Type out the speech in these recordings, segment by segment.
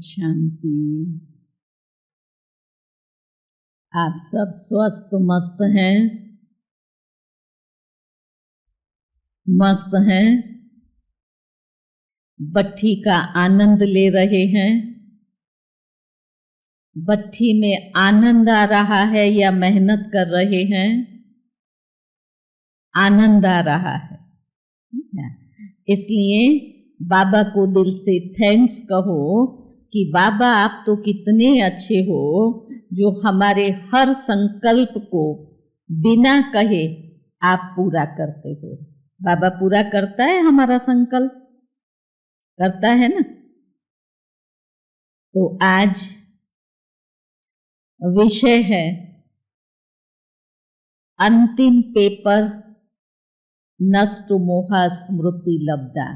शांति। आप सब स्वस्थ मस्त हैं? मस्त हैं? बट्ठी का आनंद ले रहे हैं? बट्ठी में आनंद आ रहा है या मेहनत कर रहे हैं? आनंद आ रहा है। इसलिए बाबा को दिल से थैंक्स कहो कि बाबा आप तो कितने अच्छे हो जो हमारे हर संकल्प को बिना कहे आप पूरा करते हो। बाबा पूरा करता है हमारा संकल्प, करता है ना। तो आज विषय है अंतिम पेपर नष्ट मोह स्मृति लब्धा।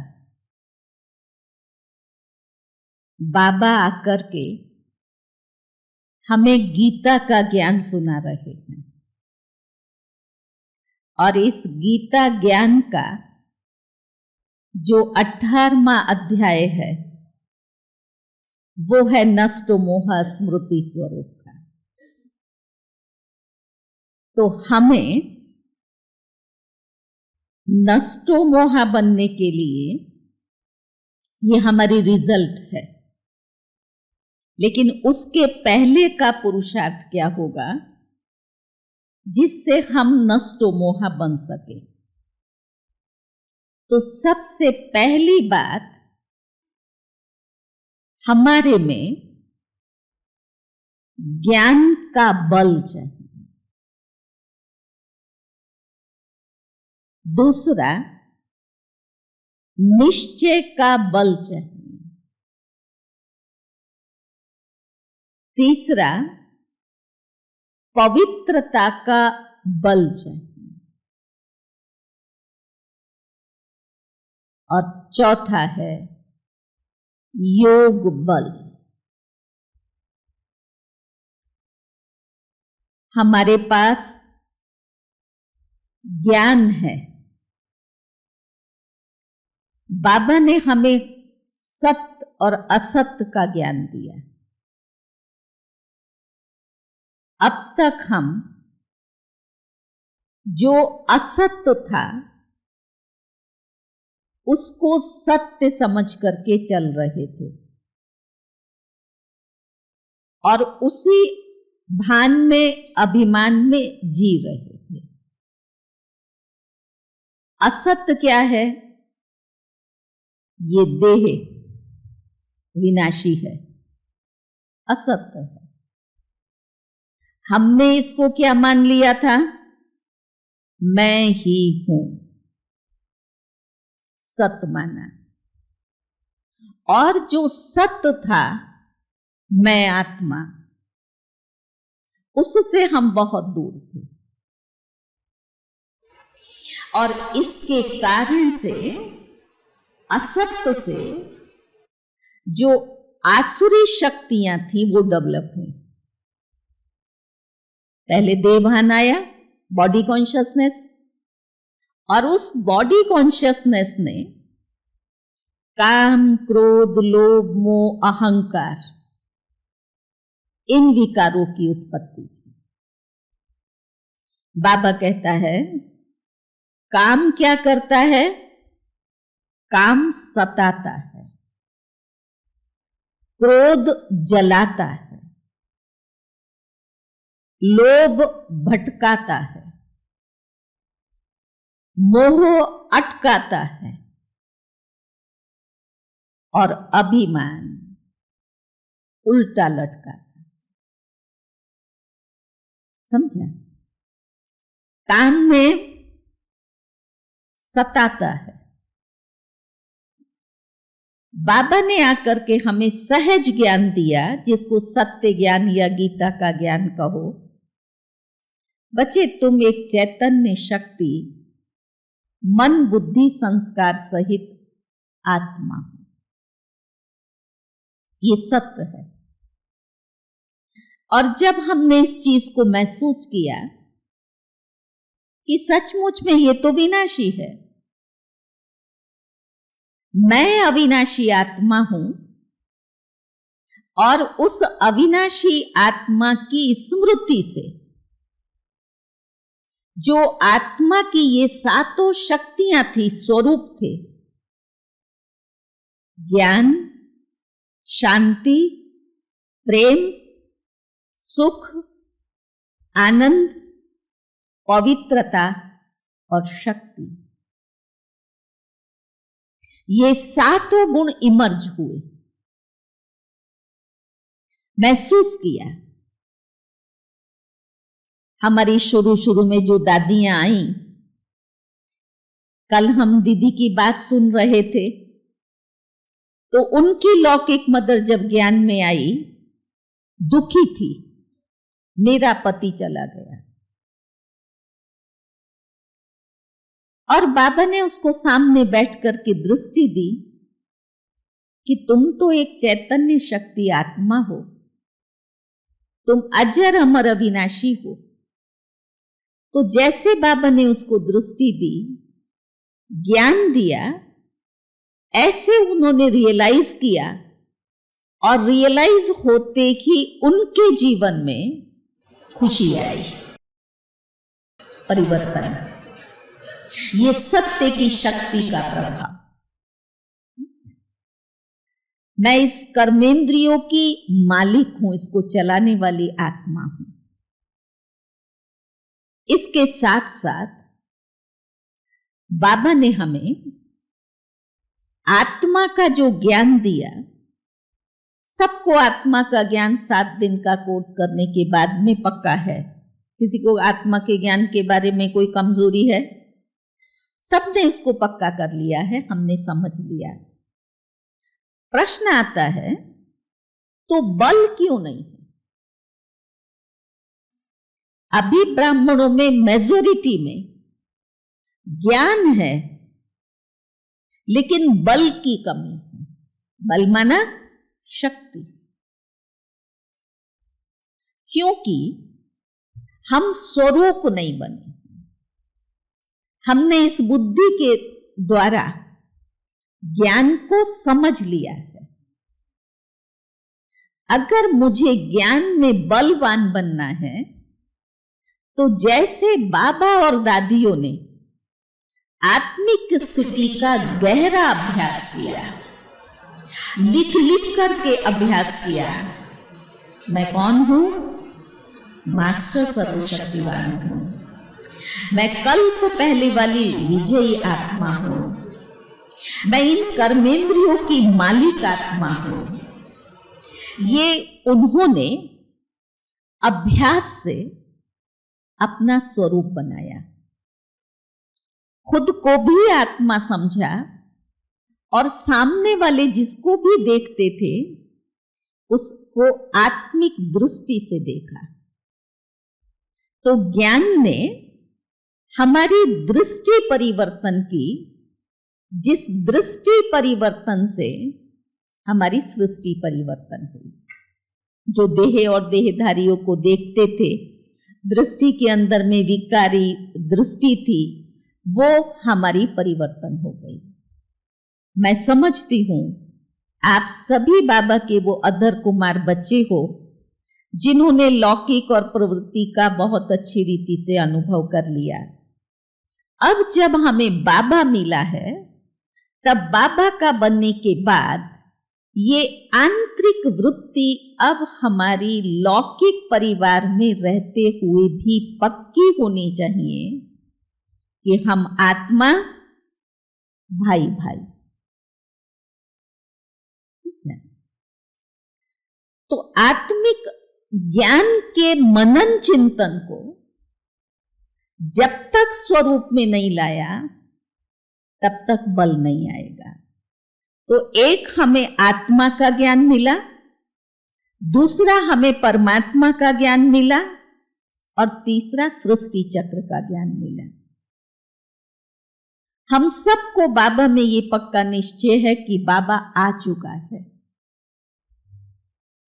बाबा आकर के हमें गीता का ज्ञान सुना रहे हैं और इस गीता ज्ञान का जो 18वां अध्याय है वो है नष्ट मोह स्मृति स्वरूप का। तो हमें नष्टो मोह बनने के लिए ये हमारी रिजल्ट है, लेकिन उसके पहले का पुरुषार्थ क्या होगा जिससे हम नष्टो मोह बन सके। तो सबसे पहली बात हमारे में ज्ञान का बल चाहिए। दूसरा निश्चय का बल चाहिए। तीसरा पवित्रता का बल चाहिए और चौथा है योग बल। हमारे पास ज्ञान है। बाबा ने हमें सत्य और असत्य का ज्ञान दिया। अब तक हम जो असत्य था उसको सत्य समझ करके चल रहे थे और उसी भान में अभिमान में जी रहे थे। असत्य क्या है? ये देह विनाशी है, असत्य है। हमने इसको क्या मान लिया था? मैं ही हूं, सत्य माना। और जो सत्य था मैं आत्मा, उससे हम बहुत दूर थे और इसके कारण से असत्य से जो आसुरी शक्तियां थी वो डेवलप हुई। पहले देवभान आया, बॉडी कॉन्शियसनेस, और उस बॉडी कॉन्शियसनेस ने काम, क्रोध, लोभ, मोह, अहंकार, इन विकारों की उत्पत्ति की। बाबा कहता है काम क्या करता है? काम सताता है, क्रोध जलाता है, लोभ भटकाता है, मोह अटकाता है और अभिमान उल्टा लटकाता है। समझा? काम में सताता है। बाबा ने आकर के हमें सहज ज्ञान दिया, जिसको सत्य ज्ञान या गीता का ज्ञान कहो। बच्चे, तुम एक चैतन्य शक्ति, मन, बुद्धि, संस्कार सहित आत्मा हो। ये सत्य है। और जब हमने इस चीज को महसूस किया कि सचमुच में ये तो विनाशी है, मैं अविनाशी आत्मा हूं और उस अविनाशी आत्मा की स्मृति से जो आत्मा की ये सातों शक्तियां थी, स्वरूप थे, ज्ञान, शांति, प्रेम, सुख, आनंद, पवित्रता और शक्ति, ये सातों गुण इमर्ज हुए। महसूस किया। हमारी शुरू शुरू में जो दादियां आई, कल हम दीदी की बात सुन रहे थे, तो उनकी लौकिक मदर जब ज्ञान में आई, दुखी थी, मेरा पति चला गया। और बाबा ने उसको सामने बैठ करके दृष्टि दी कि तुम तो एक चैतन्य शक्ति आत्मा हो, तुम अजर अमर अविनाशी हो। तो जैसे बाबा ने उसको दृष्टि दी, ज्ञान दिया, ऐसे उन्होंने रियलाइज किया, और रियलाइज होते ही उनके जीवन में खुशी आई, परिवर्तन। ये सत्य की शक्ति का प्रभाव। मैं इस कर्मेंद्रियों की मालिक हूं, इसको चलाने वाली आत्मा हूं। इसके साथ साथ बाबा ने हमें आत्मा का जो ज्ञान दिया, सबको आत्मा का ज्ञान 7 दिन का कोर्स करने के बाद में पक्का है। किसी को आत्मा के ज्ञान के बारे में कोई कमजोरी है? सबने उसको पक्का कर लिया है, हमने समझ लिया। प्रश्न आता है, तो बल क्यों नहीं है? अभी ब्राह्मणों में मेजॉरिटी में ज्ञान है, लेकिन बल की कमी है। बल माना शक्ति। क्योंकि हम स्वरूप नहीं बने, हमने इस बुद्धि के द्वारा ज्ञान को समझ लिया है। अगर मुझे ज्ञान में बलवान बनना है, तो जैसे बाबा और दादियों ने आत्मिक स्थिति का गहरा अभ्यास किया, लिख लिख करके अभ्यास किया, मैं कौन हूं? मास्टर सर्वशक्तिवान हूं। मैं कल्प पहले वाली विजयी आत्मा हूं। मैं इन कर्मेंद्रियों की मालिक आत्मा हूं। ये उन्होंने अभ्यास से अपना स्वरूप बनाया, खुद को भी आत्मा समझा, और सामने वाले जिसको भी देखते थे उसको आत्मिक दृष्टि से देखा। तो ज्ञान ने हमारी दृष्टि परिवर्तन की, जिस दृष्टि परिवर्तन से हमारी सृष्टि परिवर्तन हुई। जो देह और देहधारियों को देखते थे, दृष्टि के अंदर में विकारी दृष्टि थी, वो हमारी परिवर्तन हो गई। मैं समझती हूं आप सभी बाबा के वो अधर कुमार बच्चे हो, जिन्होंने लौकिक और प्रवृत्ति का बहुत अच्छी रीति से अनुभव कर लिया। अब जब हमें बाबा मिला है, तब बाबा का बनने के बाद ये आंतरिक वृत्ति अब हमारी लौकिक परिवार में रहते हुए भी पक्की होनी चाहिए कि हम आत्मा भाई भाई। तो आत्मिक ज्ञान के मनन चिंतन को जब तक स्वरूप में नहीं लाया, तब तक बल नहीं आएगा। तो एक हमें आत्मा का ज्ञान मिला, दूसरा हमें परमात्मा का ज्ञान मिला, और तीसरा सृष्टि चक्र का ज्ञान मिला। हम सबको बाबा में ये पक्का निश्चय है कि बाबा आ चुका है।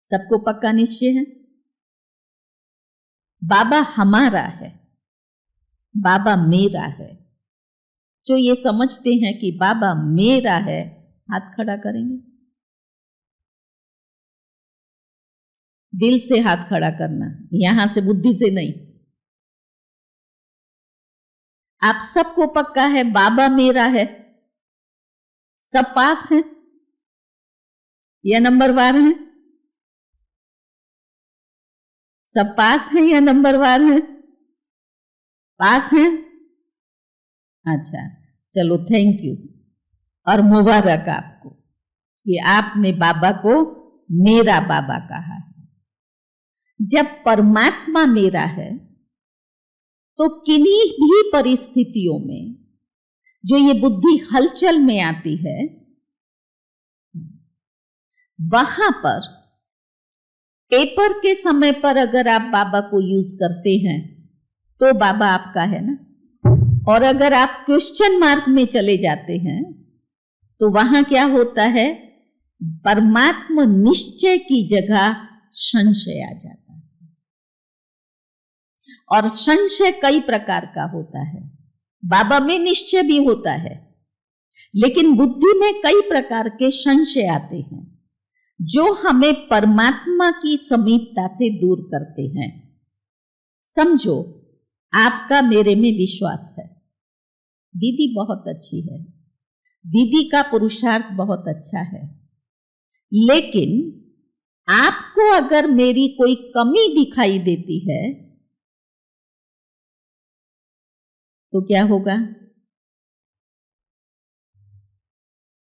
सबको पक्का निश्चय है, बाबा हमारा है, बाबा मेरा है। जो ये समझते हैं कि बाबा मेरा है, हाथ खड़ा करेंगे। दिल से हाथ खड़ा करना, यहां से, बुद्धि से नहीं। आप सबको पक्का है बाबा मेरा है, सब पास हैं या नंबरवार हैं? सब पास हैं या नंबरवार हैं? पास हैं। अच्छा, चलो थैंक यू और मुबारक आपको कि आपने बाबा को मेरा बाबा कहा है। जब परमात्मा मेरा है तो किन्हीं भी परिस्थितियों में जो ये बुद्धि हलचल में आती है, वहां पर पेपर के समय पर अगर आप बाबा को यूज करते हैं तो बाबा आपका है ना, और अगर आप क्वेश्चन मार्क में चले जाते हैं तो वहां क्या होता है, परमात्मा निश्चय की जगह संशय आ जाता है। और संशय कई प्रकार का होता है। बाबा में निश्चय भी होता है, लेकिन बुद्धि में कई प्रकार के संशय आते हैं जो हमें परमात्मा की समीपता से दूर करते हैं। समझो, आपका मेरे में विश्वास है, दीदी बहुत अच्छी है, दीदी का पुरुषार्थ बहुत अच्छा है, लेकिन आपको अगर मेरी कोई कमी दिखाई देती है तो क्या होगा?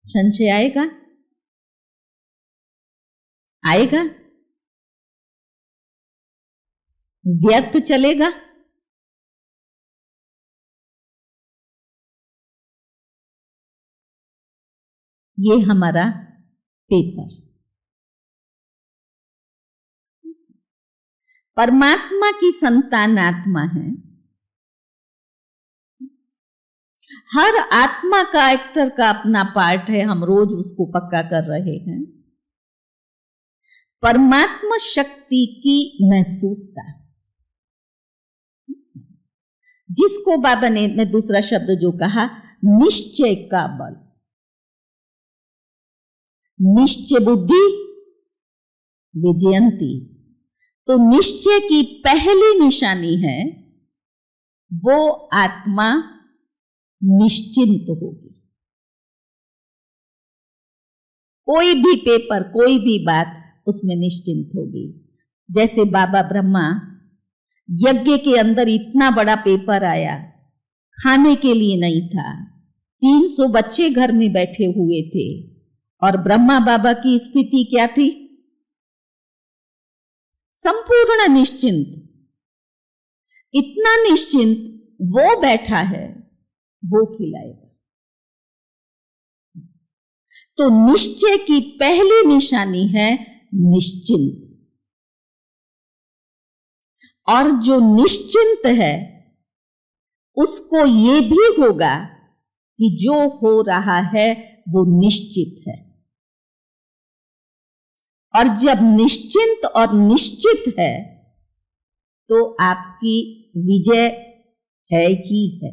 संशय आएगा? आएगा? व्यर्थ चलेगा? ये हमारा पेपर। परमात्मा की संतान आत्मा है। हर आत्मा का एक्टर का अपना पार्ट है, हम रोज उसको पक्का कर रहे हैं। परमात्मा शक्ति की महसूसता, जिसको बाबा ने दूसरा शब्द जो कहा, निश्चय का बल। निश्चय बुद्धि विजयंती, तो निश्चय की पहली निशानी है वो आत्मा निश्चिंत होगी। कोई भी पेपर, कोई भी बात उसमें निश्चिंत होगी। जैसे बाबा ब्रह्मा यज्ञ के अंदर इतना बड़ा पेपर आया, खाने के लिए नहीं था, 300 बच्चे घर में बैठे हुए थे, और ब्रह्मा बाबा की स्थिति क्या थी? संपूर्ण निश्चिंत। इतना निश्चिंत वो बैठा है, वो खिलाएगा। तो निश्चय की पहली निशानी है निश्चिंत। और जो निश्चिंत है उसको ये भी होगा कि जो हो रहा है वो निश्चित है। और जब निश्चिंत और निश्चित है तो आपकी विजय है ही है।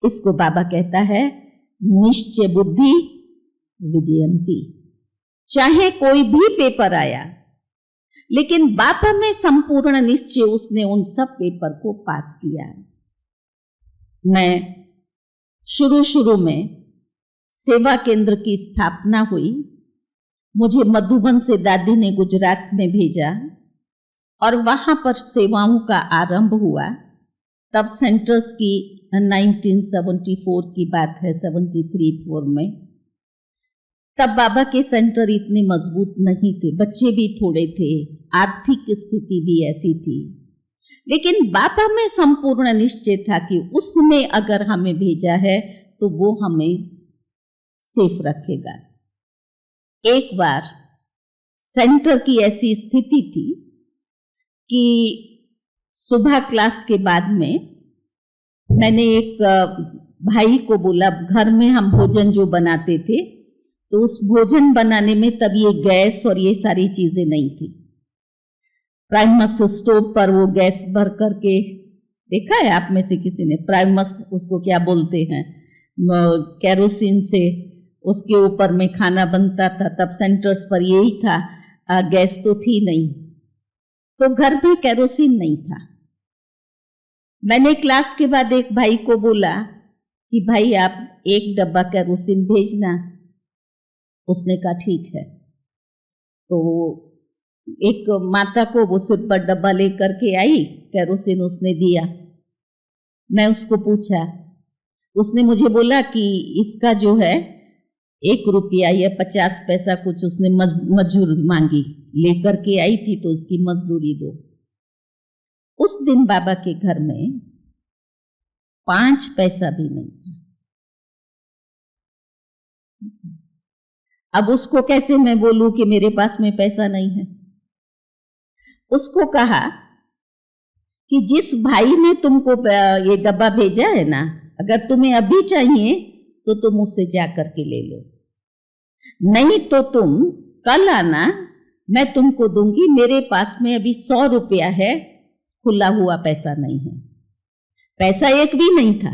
इसको बाबा कहता है निश्चय बुद्धि विजयंती। चाहे कोई भी पेपर आया, लेकिन बाबा में संपूर्ण निश्चय, उसने उन सब पेपर को पास किया। मैं शुरू में सेवा केंद्र की स्थापना हुई, मुझे मधुबन से दादी ने गुजरात में भेजा और वहां पर सेवाओं का आरंभ हुआ। तब सेंटर्स की 1974 की बात है, 73-4 में। तब बाबा के सेंटर इतने मजबूत नहीं थे, बच्चे भी थोड़े थे, आर्थिक स्थिति भी ऐसी थी, लेकिन बाबा में संपूर्ण निश्चय था कि उसने अगर हमें भेजा है तो वो हमें सेफ रखेगा। एक बार सेंटर की ऐसी स्थिति थी कि सुबह क्लास के बाद में मैंने एक भाई को बोला, घर में हम भोजन जो बनाते थे तो उस भोजन बनाने में तब ये गैस और ये सारी चीजें नहीं थी। प्राइमस स्टोव पर वो गैस भर करके, देखा है आप में से किसी ने? प्राइमस उसको क्या बोलते हैं, कैरोसिन से उसके ऊपर में खाना बनता था। तब सेंटर्स पर यही था, गैस तो थी नहीं, तो घर में केरोसिन नहीं था। मैंने क्लास के बाद एक भाई को बोला कि भाई आप 1 डब्बा केरोसिन भेजना। उसने कहा ठीक है। तो एक माता को वो सिर पर डब्बा लेकर के आई, केरोसिन उसने दिया। मैं उसको पूछा, उसने मुझे बोला कि इसका जो है 1 रुपया या 50 पैसा कुछ उसने मजदूरी मांगी, लेकर के आई थी तो उसकी मजदूरी दो। उस दिन बाबा के घर में 5 पैसा भी नहीं था। अब उसको कैसे मैं बोलूं कि मेरे पास में पैसा नहीं है? उसको कहा कि जिस भाई ने तुमको ये डब्बा भेजा है ना, अगर तुम्हें अभी चाहिए तो तुम उससे जा करके ले लो, नहीं तो तुम कल आना, मैं तुमको दूंगी। मेरे पास में अभी 100 रुपया है, खुला हुआ पैसा नहीं है। पैसा एक भी नहीं था,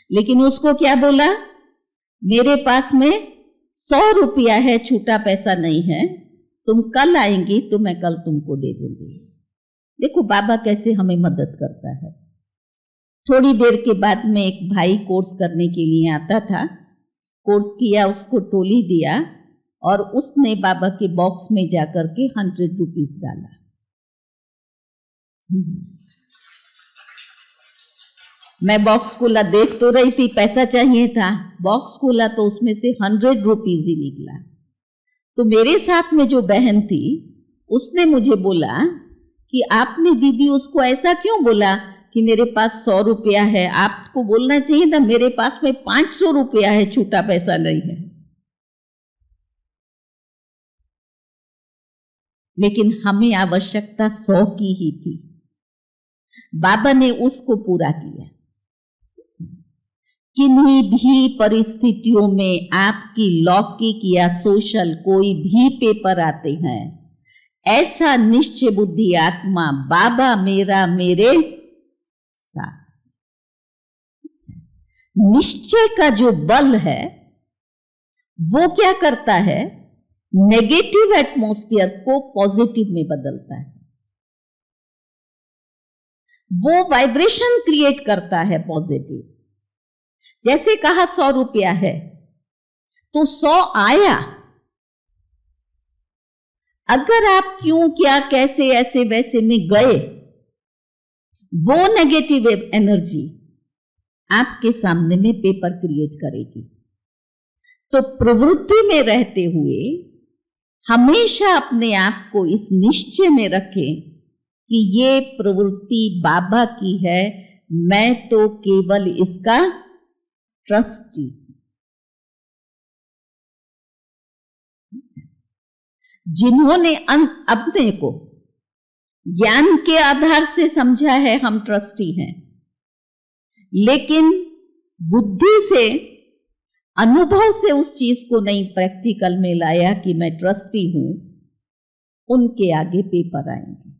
लेकिन उसको क्या बोला, मेरे पास में 100 रुपया है, छूटा पैसा नहीं है, तुम कल आएंगी तो मैं कल तुमको दे दूंगी। देखो बाबा कैसे हमें मदद करता है। थोड़ी देर के बाद में एक भाई कोर्स करने के लिए आता था, कोर्स किया, उसको टोली दिया और उसने बाबा के बॉक्स में जाकर के 100 रुपीज डाला। मैं बॉक्स खोला, देख तो रही थी पैसा चाहिए था, बॉक्स खोला तो उसमें से 100 रुपीज ही निकला। तो मेरे साथ में जो बहन थी उसने मुझे बोला कि आपने दीदी उसको ऐसा क्यों बोला कि मेरे पास 100 रुपया है, आपको बोलना चाहिए था मेरे पास में 500 रुपया है, छूटा पैसा नहीं है। लेकिन हमें आवश्यकता 100 की ही थी, बाबा ने उसको पूरा किया। किन्हीं भी परिस्थितियों में आपकी लौकिक या सोशल कोई भी पेपर आते हैं, ऐसा निश्चय बुद्धि आत्मा बाबा मेरा मेरे साथ। निश्चय का जो बल है वो क्या करता है, नेगेटिव एटमॉस्फेयर को पॉजिटिव में बदलता है। वो वाइब्रेशन क्रिएट करता है पॉजिटिव। जैसे कहा 100 रुपया है तो 100 आया। अगर आप क्यों क्या कैसे ऐसे वैसे में गए, वो नेगेटिव एनर्जी आपके सामने में पेपर क्रिएट करेगी। तो प्रवृत्ति में रहते हुए हमेशा अपने आप को इस निश्चय में रखें कि ये प्रवृत्ति बाबा की है, मैं तो केवल इसका ट्रस्टी। जिन्होंने अपने को ज्ञान के आधार से समझा है हम ट्रस्टी हैं, लेकिन बुद्धि से अनुभव से उस चीज को नहीं प्रैक्टिकल में लाया कि मैं ट्रस्टी हूं, उनके आगे पेपर आएंगे।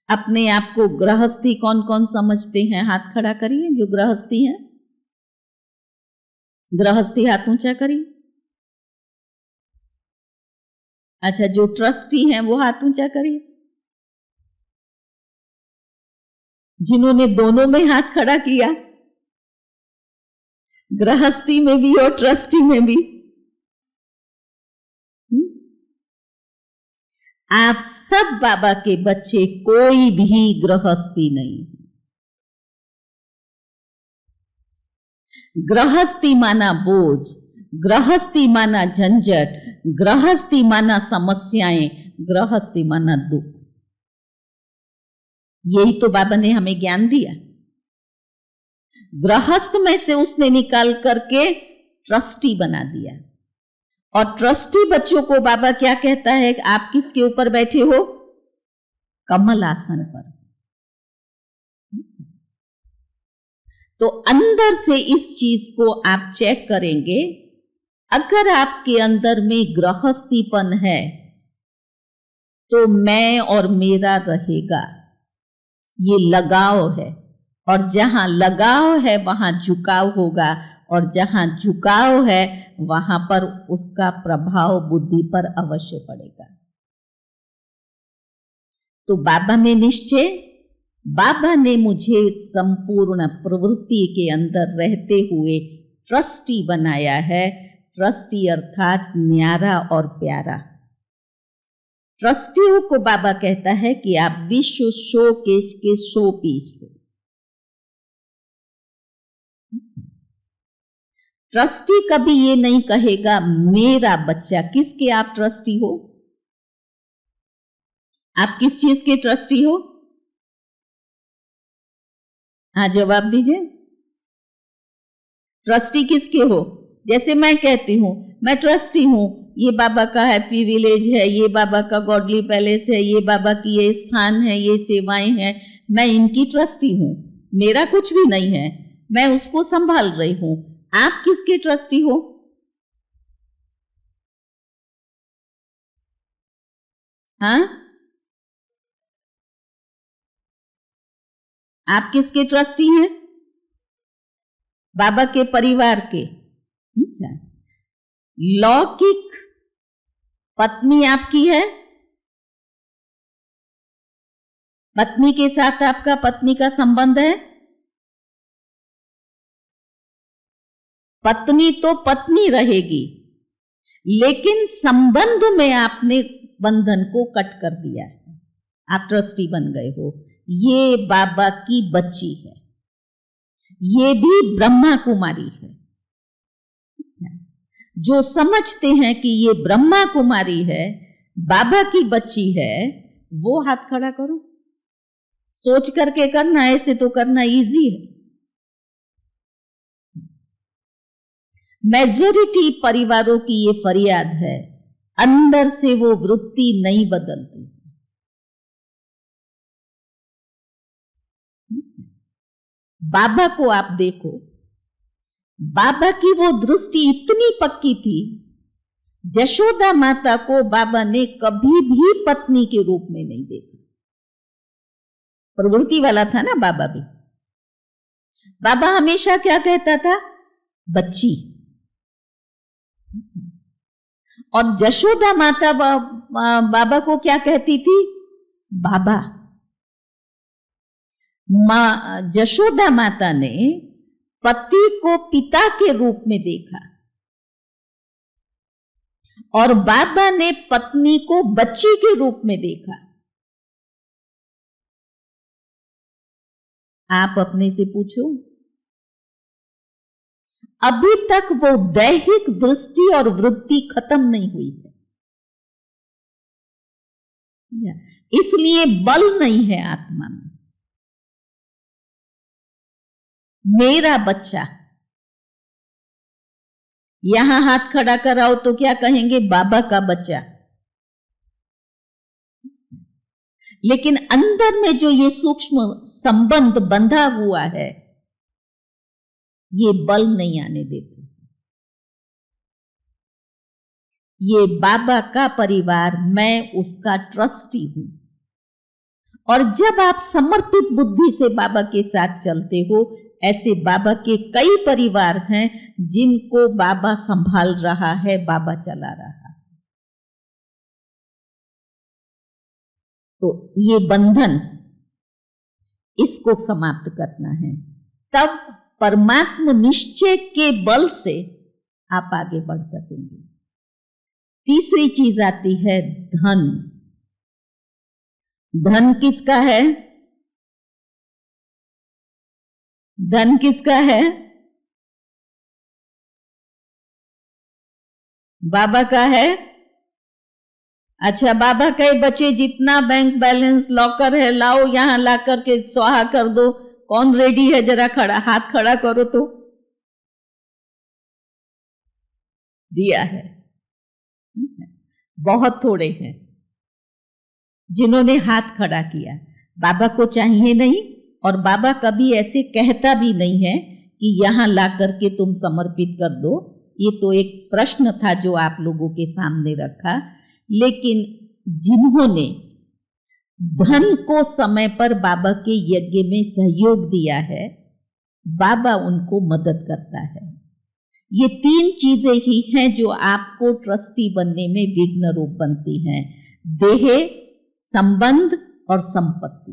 अपने आप को गृहस्थी कौन कौन समझते हैं, हाथ खड़ा करिए। जो गृहस्थी है, गृहस्थी हाथ ऊंचा करिए। अच्छा, जो ट्रस्टी हैं वो हाथ ऊंचा करिए। जिन्होंने दोनों में हाथ खड़ा किया, गृहस्थी में भी और ट्रस्टी में भी, आप सब बाबा के बच्चे, कोई भी गृहस्थी नहीं। गृहस्थी माना बोझ, गृहस्थी माना झंझट, गृहस्थी माना समस्याएं, गृहस्थी माना दुख। यही तो बाबा ने हमें ज्ञान दिया। गृहस्थ में से उसने निकाल करके ट्रस्टी बना दिया। और ट्रस्टी बच्चों को बाबा क्या कहता है, आप किसके ऊपर बैठे हो, कमल आसन पर। तो अंदर से इस चीज को आप चेक करेंगे। अगर आपके अंदर में गृहस्थीपन है तो मैं और मेरा रहेगा, ये लगाव है। और जहां लगाव है वहां झुकाव होगा, और जहां झुकाव है वहां पर उसका प्रभाव बुद्धि पर अवश्य पड़ेगा। तो बाबा में निश्चय, बाबा ने मुझे संपूर्ण प्रवृत्ति के अंदर रहते हुए ट्रस्टी बनाया है। ट्रस्टी अर्थात न्यारा और प्यारा। ट्रस्टियों को बाबा कहता है कि आप विश्व शोकेश के 100 पीस हो। ट्रस्टी कभी ये नहीं कहेगा मेरा बच्चा। किसके आप ट्रस्टी हो? आप किस चीज के ट्रस्टी हो? हाँ, जवाब दीजिए। ट्रस्टी किसके हो? जैसे मैं कहती हूं मैं ट्रस्टी हूं, ये बाबा का हैप्पी विलेज है, ये बाबा का गॉडली पैलेस है, ये बाबा की ये स्थान है, ये सेवाएं हैं, मैं इनकी ट्रस्टी हूं। मेरा कुछ भी नहीं है, मैं उसको संभाल रही हूं। आप किसके ट्रस्टी हो? हाँ, आप किसके ट्रस्टी हैं? बाबा के परिवार के। अच्छा, लौकिक पत्नी आपकी है? पत्नी के साथ आपका पत्नी का संबंध है? पत्नी तो पत्नी रहेगी, लेकिन संबंध में आपने बंधन को कट कर दिया है। आप ट्रस्टी बन गए हो। ये बाबा की बच्ची है, ये भी ब्रह्मा कुमारी है। जो समझते हैं कि ये ब्रह्मा कुमारी है, बाबा की बच्ची है, वो हाथ खड़ा करो। सोच करके करना, ऐसे तो करना इजी है। मेजॉरिटी परिवारों की ये फरियाद है, अंदर से वो वृत्ति नहीं बदलती। बाबा को आप देखो, बाबा की वो दृष्टि इतनी पक्की थी, जशोदा माता को बाबा ने कभी भी पत्नी के रूप में नहीं देखा। प्रवृत्ति वाला था ना बाबा भी। बाबा हमेशा क्या कहता था? बच्ची। और जशोदा माता बाबा को क्या कहती थी? बाबा। जशोदा माता ने पति को पिता के रूप में देखा और बाबा ने पत्नी को बच्ची के रूप में देखा। आप अपने से पूछो, अभी तक वो दैहिक दृष्टि और वृत्ति खत्म नहीं हुई है, इसलिए बल नहीं है आत्मा में। मेरा बच्चा, यहां हाथ खड़ा कराओ तो क्या कहेंगे? बाबा का बच्चा। लेकिन अंदर में जो ये सूक्ष्म संबंध बंधा हुआ है, ये बल नहीं आने देते। ये बाबा का परिवार, मैं उसका ट्रस्टी हूं। और जब आप समर्पित बुद्धि से बाबा के साथ चलते हो, ऐसे बाबा के कई परिवार हैं जिनको बाबा संभाल रहा है, बाबा चला रहा है। तो ये बंधन, इसको समाप्त करना है, तब परमात्मा निश्चय के बल से आप आगे बढ़ सकेंगे। तीसरी चीज आती है धन। धन किसका है? धन किसका है? बाबा का है। अच्छा, बाबा कहे बच्चे जितना बैंक बैलेंस लॉकर है लाओ, यहां ला करके स्वाहा कर दो। कौन रेडी है? जरा खड़ा हाथ खड़ा करो तो। दिया है। बहुत थोड़े हैं जिन्होंने हाथ खड़ा किया। बाबा को चाहिए नहीं, और बाबा कभी ऐसे कहता भी नहीं है कि यहां ला करके तुम समर्पित कर दो। ये तो एक प्रश्न था जो आप लोगों के सामने रखा। लेकिन जिन्होंने धन को समय पर बाबा के यज्ञ में सहयोग दिया है, बाबा उनको मदद करता है। ये 3 चीजें ही हैं जो आपको ट्रस्टी बनने में विघ्न रूप बनती हैं, देह, संबंध और संपत्ति।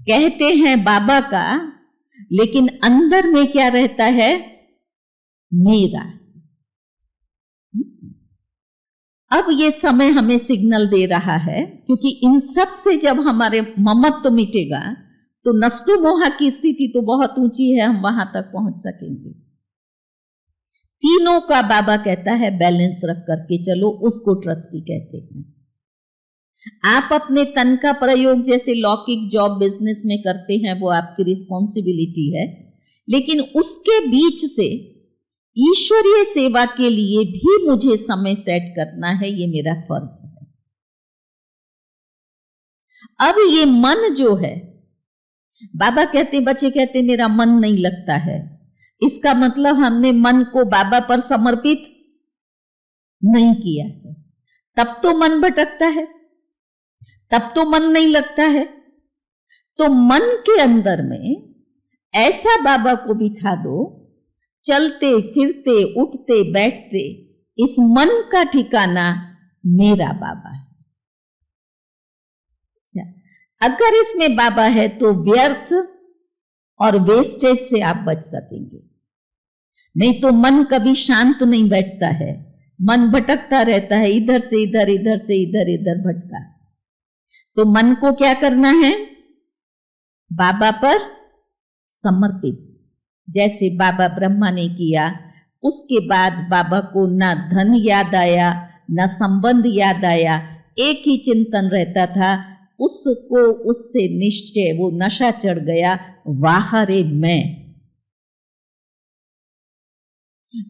कहते हैं बाबा का, लेकिन अंदर में क्या रहता है? मेरा। अब ये समय हमें सिग्नल दे रहा है, क्योंकि इन सब से जब हमारे ममत्व मिटेगा तो नष्टो मोहा की स्थिति तो बहुत ऊंची है, हम वहां तक पहुंच सकेंगे। तीनों का बाबा कहता है बैलेंस रख करके चलो, उसको ट्रस्टी कहते हैं। आप अपने तन का प्रयोग जैसे लौकिक जॉब बिजनेस में करते हैं, वो आपकी रिस्पॉन्सिबिलिटी है, लेकिन उसके बीच से ईश्वरीय सेवा के लिए भी मुझे समय सेट करना है, ये मेरा फर्ज है। अब ये मन जो है, बाबा कहते, बच्चे कहते मेरा मन नहीं लगता है, इसका मतलब हमने मन को बाबा पर समर्पित नहीं किया है, तब तो मन भटकता है, तब तो मन नहीं लगता है। तो मन के अंदर में ऐसा बाबा को बिठा दो, चलते फिरते उठते बैठते इस मन का ठिकाना मेरा बाबा है। अगर इसमें बाबा है तो व्यर्थ और वेस्टेज से आप बच सकेंगे। नहीं तो मन कभी शांत नहीं बैठता है, मन भटकता रहता है, इधर से इधर, इधर से इधर, इधर भटका। तो मन को क्या करना है? बाबा पर समर्पित, जैसे बाबा ब्रह्मा ने किया। उसके बाद बाबा को ना धन याद आया, ना संबंध याद आया, एक ही चिंतन रहता था, उसको उससे निश्चय वो नशा चढ़ गया, वाह रे मैं,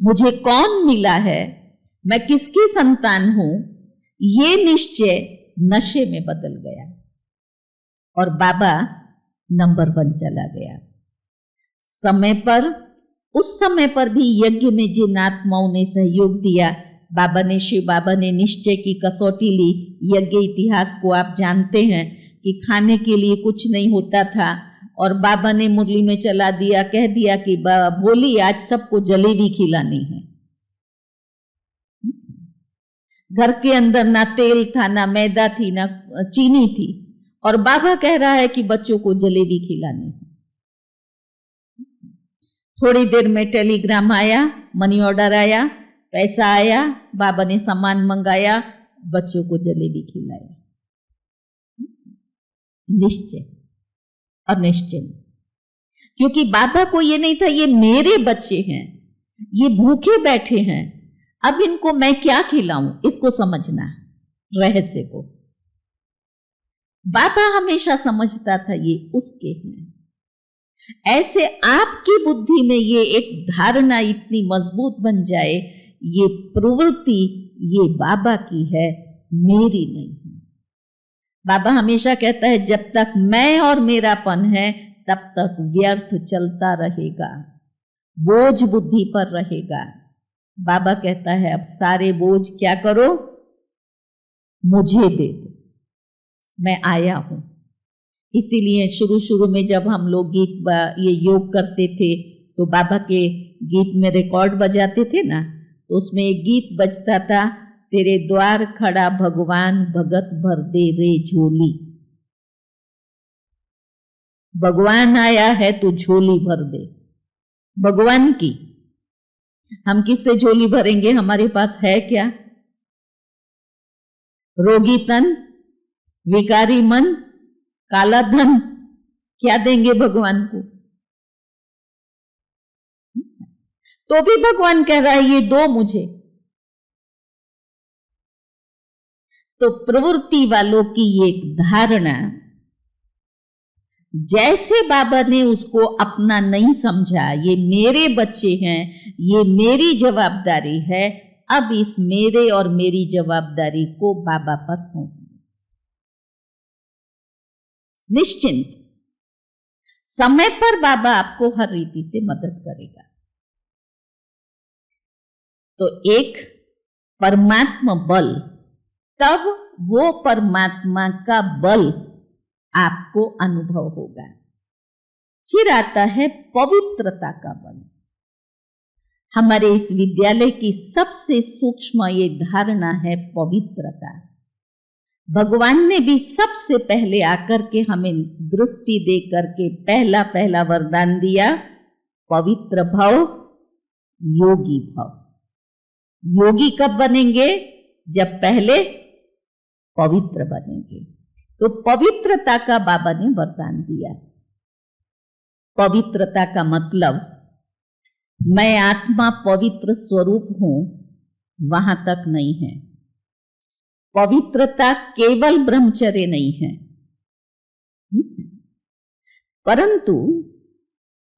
मुझे कौन मिला है, मैं किसकी संतान हूं, ये निश्चय नशे में बदल गया और बाबा नंबर 1 चला गया। समय पर, उस समय पर भी यज्ञ में जिन आत्माओं ने सहयोग दिया, बाबा ने, शिव बाबा ने निश्चय की कसौटी ली। यज्ञ इतिहास को आप जानते हैं कि खाने के लिए कुछ नहीं होता था और बाबा ने मुरली में चला दिया, कह दिया कि बोली आज सबको जलेबी खिलानी है। घर के अंदर ना तेल था, ना मैदा थी, ना चीनी थी, और बाबा कह रहा है कि बच्चों को जलेबी खिलानी है। थोड़ी देर में टेलीग्राम आया, मनी ऑर्डर आया, पैसा आया, बाबा ने सामान मंगाया, बच्चों को जलेबी खिलाया। निश्चय और निश्चय, क्योंकि बाबा को ये नहीं था ये मेरे बच्चे हैं, ये भूखे बैठे हैं, अब इनको मैं क्या खिलाऊं, इसको समझना रहस्य को। बाबा हमेशा समझता था ये उसके हैं। ऐसे आपकी बुद्धि में ये एक धारणा इतनी मजबूत बन जाए, ये प्रवृत्ति ये बाबा की है, मेरी नहीं है। बाबा हमेशा कहता है जब तक मैं और मेरापन है तब तक व्यर्थ चलता रहेगा, बोझ बुद्धि पर रहेगा। बाबा कहता है अब सारे बोझ क्या करो, मुझे दे दो, मैं आया हूं। इसीलिए शुरू शुरू में जब हम लोग गीत ये योग करते थे तो बाबा के गीत में रिकॉर्ड बजाते थे ना, तो उसमें एक गीत बजता था, तेरे द्वार खड़ा भगवान भगत भर दे रे झोली। भगवान आया है तो झोली भर दे, भगवान की। हम किससे झोली भरेंगे, हमारे पास है क्या? रोगी तन, विकारी मन, काला धन, क्या देंगे भगवान को? तो भी भगवान कह रहा है ये दो मुझे। तो प्रवृत्ति वालों की ये धारणा, जैसे बाबा ने उसको अपना नहीं समझा, ये मेरे बच्चे हैं, ये मेरी जवाबदारी है, अब इस मेरे और मेरी जवाबदारी को बाबा पर सौंप दो। निश्चिंत, समय पर बाबा आपको हर रीति से मदद करेगा। तो एक परमात्मा बल, तब वो परमात्मा का बल आपको अनुभव होगा। फिर आता है पवित्रता का बल। हमारे इस विद्यालय की सबसे सूक्ष्म ये धारणा है पवित्रता। भगवान ने भी सबसे पहले आकर के हमें दृष्टि दे करके पहला पहला वरदान दिया, पवित्र भव, योगी भव। योगी कब बनेंगे? जब पहले पवित्र बनेंगे। तो पवित्रता का बाबा ने वरदान दिया। पवित्रता का मतलब मैं आत्मा पवित्र स्वरूप हूं, वहां तक नहीं है। पवित्रता केवल ब्रह्मचर्य नहीं है, परंतु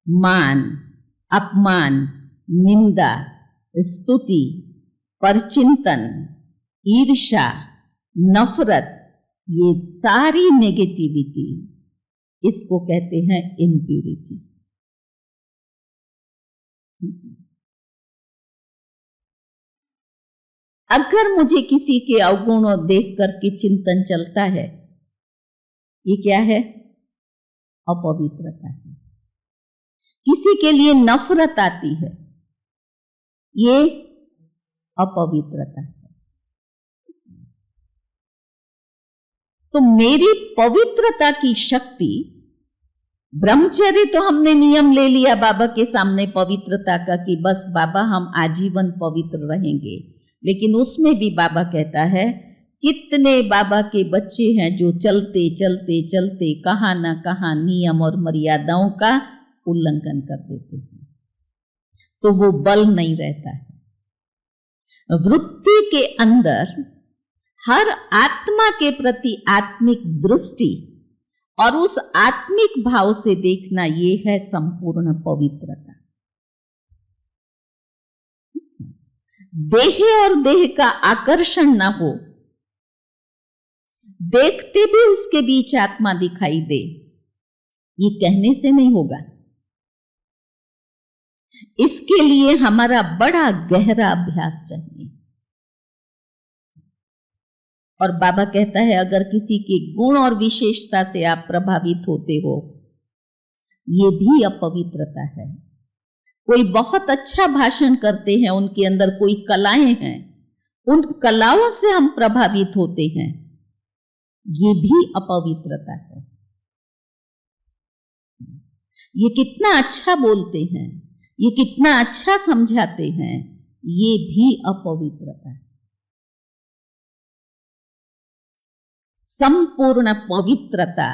मान, अपमान, निंदा, स्तुति, परचिंतन, ईर्ष्या, नफरत, ये सारी नेगेटिविटी, इसको कहते हैं इम्प्यूरिटी। अगर मुझे किसी के अवगुणों देख करके चिंतन चलता है, ये क्या है? अपवित्रता है। किसी के लिए नफरत आती है, ये अपवित्रता है। तो मेरी पवित्रता की शक्ति, ब्रह्मचर्य तो हमने नियम ले लिया बाबा के सामने पवित्रता का कि बस बाबा हम आजीवन पवित्र रहेंगे, लेकिन उसमें भी बाबा कहता है कितने बाबा के बच्चे हैं जो चलते चलते चलते कहां ना कहां नियम और मर्यादाओं का उल्लंघन कर देते हैं, तो वो बल नहीं रहता है। वृत्ति के अंदर हर आत्मा के प्रति आत्मिक दृष्टि और उस आत्मिक भाव से देखना, ये है संपूर्ण पवित्रता। देह और देह का आकर्षण ना हो, देखते भी उसके बीच आत्मा दिखाई दे, ये कहने से नहीं होगा। इसके लिए हमारा बड़ा गहरा अभ्यास चाहिए। और बाबा कहता है अगर किसी के गुण और विशेषता से आप प्रभावित होते हो, ये भी अपवित्रता है। कोई बहुत अच्छा भाषण करते हैं, उनके अंदर कोई कलाएं हैं, उन कलाओं से हम प्रभावित होते हैं, ये भी अपवित्रता है। ये कितना अच्छा बोलते हैं, ये कितना अच्छा समझाते हैं, ये भी अपवित्रता है। संपूर्ण पवित्रता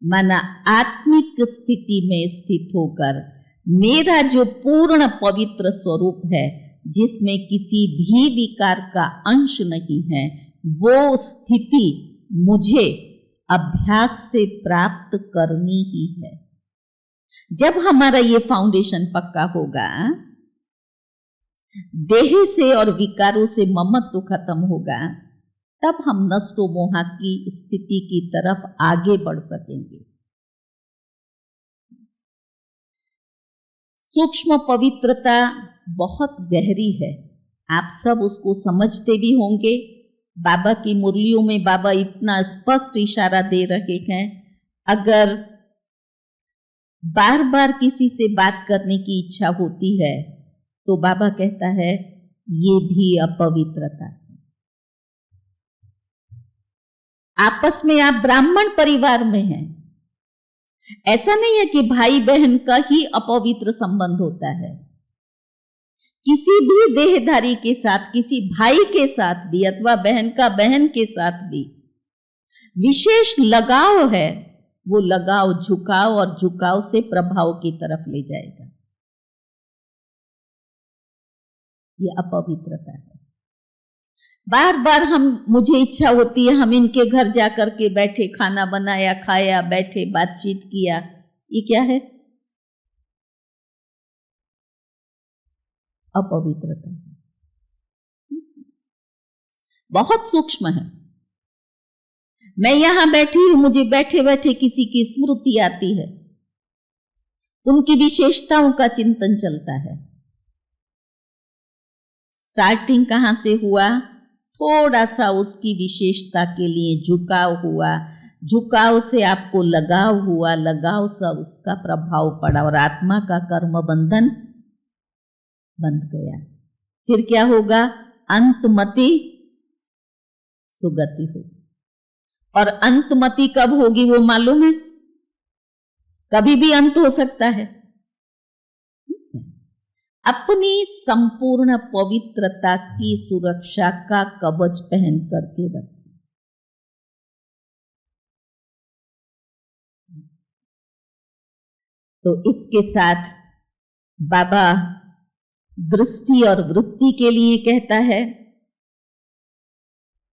माना आत्मिक स्थिति में स्थित होकर मेरा जो पूर्ण पवित्र स्वरूप है, जिसमें किसी भी विकार का अंश नहीं है, वो स्थिति मुझे अभ्यास से प्राप्त करनी ही है। जब हमारा ये फाउंडेशन पक्का होगा, देह से और विकारों से ममत्व खत्म होगा, तब हम नष्टो मोहा की स्थिति की तरफ आगे बढ़ सकेंगे। सूक्ष्म पवित्रता बहुत गहरी है, आप सब उसको समझते भी होंगे। बाबा की मुरलियों में बाबा इतना स्पष्ट इशारा दे रहे हैं, अगर बार बार किसी से बात करने की इच्छा होती है तो बाबा कहता है ये भी अपवित्रता है। आपस में आप ब्राह्मण परिवार में हैं, ऐसा नहीं है कि भाई बहन का ही अपवित्र संबंध होता है। किसी भी देहधारी के साथ, किसी भाई के साथ भी अथवा बहन का बहन के साथ भी विशेष लगाव है, वो लगाव झुकाव और झुकाव से प्रभाव की तरफ ले जाएगा। ये अपवित्रता है। बार बार मुझे इच्छा होती है हम इनके घर जाकर के बैठे, खाना बनाया, खाया, बैठे, बातचीत किया, ये क्या है? अपवित्रता है। बहुत सूक्ष्म है। मैं यहां बैठी हूं, मुझे बैठे बैठे किसी की स्मृति आती है, उनकी विशेषताओं का चिंतन चलता है। स्टार्टिंग कहां से हुआ? थोड़ा सा उसकी विशेषता के लिए झुकाव हुआ, झुकाव से आपको लगाव हुआ, लगाव से उसका प्रभाव पड़ा और आत्मा का कर्म बंधन बंध गया। फिर क्या होगा? अंतमति सुगति होगी। और अंतमति कब होगी वो मालूम है? कभी भी अंत हो सकता है। अपनी संपूर्ण पवित्रता की सुरक्षा का कवच पहन करके रखें। तो इसके साथ बाबा दृष्टि और वृत्ति के लिए कहता है।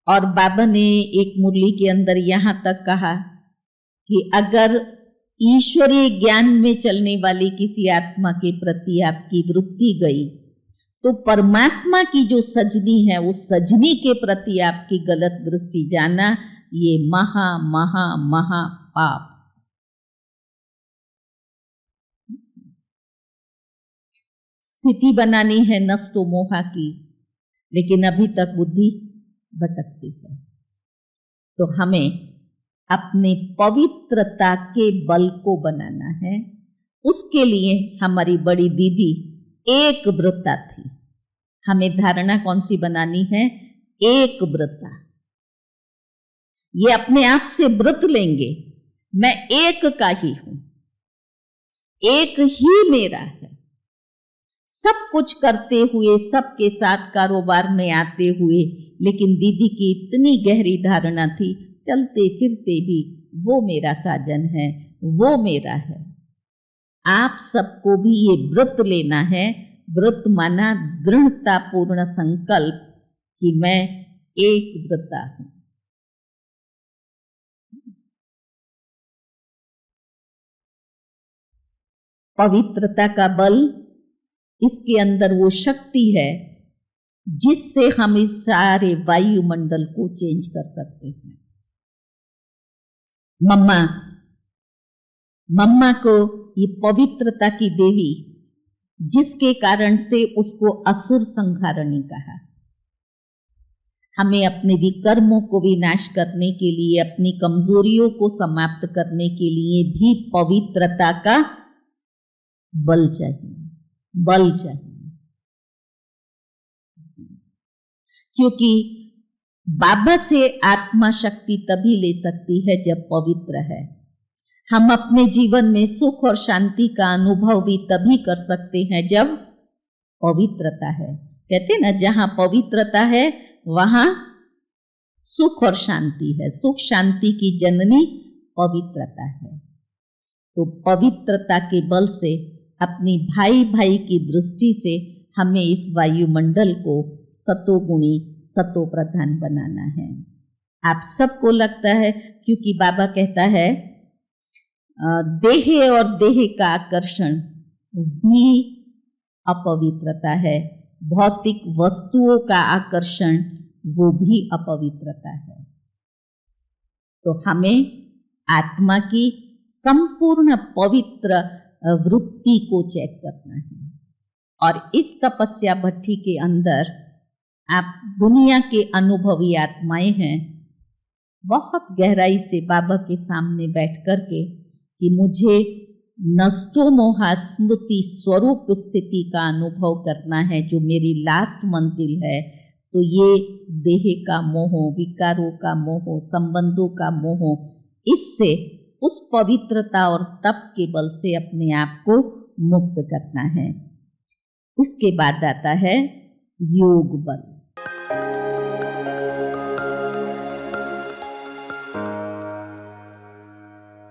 और बाबा ने एक मुरली के अंदर यहां तक कहा कि अगर ईश्वरीय ज्ञान में चलने वाली किसी आत्मा के प्रति आपकी वृत्ति गई तो परमात्मा की जो सजनी है उस सजनी के प्रति आपकी गलत दृष्टि जाना ये महा महा महा पाप। स्थिति बनानी है नष्टो मोहा की, लेकिन अभी तक बुद्धि भटकती है। तो हमें अपने पवित्रता के बल को बनाना है। उसके लिए हमारी बड़ी दीदी एक व्रता थी। हमें धारणा कौन सी बनानी है? एक व्रता। ये अपने आप से व्रत लेंगे, मैं एक का ही हूं, एक ही मेरा है। सब कुछ करते हुए, सबके साथ कारोबार में आते हुए, लेकिन दीदी की इतनी गहरी धारणा थी, चलते फिरते भी वो मेरा साजन है, वो मेरा है। आप सबको भी ये व्रत लेना है। व्रत माना दृढ़ता पूर्ण संकल्प कि मैं एक व्रता हूं। पवित्रता का बल, इसके अंदर वो शक्ति है जिससे हम इस सारे वायुमंडल को चेंज कर सकते हैं। मम्मा को ये पवित्रता की देवी, जिसके कारण से उसको असुर संहारणी कहा। हमें अपने विकर्मों को विनाश करने के लिए, अपनी कमजोरियों को समाप्त करने के लिए भी पवित्रता का बल चाहिए, बल चाहिए। क्योंकि बाबा से आत्मा शक्ति तभी ले सकती है जब पवित्र है। हम अपने जीवन में सुख और शांति का अनुभव भी तभी कर सकते हैं जब पवित्रता है। कहते ना, जहां पवित्रता है वहां सुख और शांति है। सुख शांति की जननी पवित्रता है। तो पवित्रता के बल से, अपनी भाई भाई की दृष्टि से हमें इस वायुमंडल को सतोगुणी, सतो प्रधान बनाना है। आप सबको लगता है, क्योंकि बाबा कहता है देह और देह का आकर्षण भी अपवित्रता है, भौतिक वस्तुओं का आकर्षण वो भी अपवित्रता है। तो हमें आत्मा की संपूर्ण पवित्र वृत्ति को चेक करना है। और इस तपस्या भट्ठी के अंदर आप दुनिया के अनुभवी आत्माएं हैं, बहुत गहराई से बाबा के सामने बैठ करके कि मुझे नष्टो मोहा स्मृति स्वरूप स्थिति का अनुभव करना है, जो मेरी लास्ट मंजिल है। तो ये देह का मोह, विकारों का मोह, संबंधों का मोह, इससे उस पवित्रता और तप के बल से अपने आप को मुक्त करना है। इसके बाद आता है योग बल।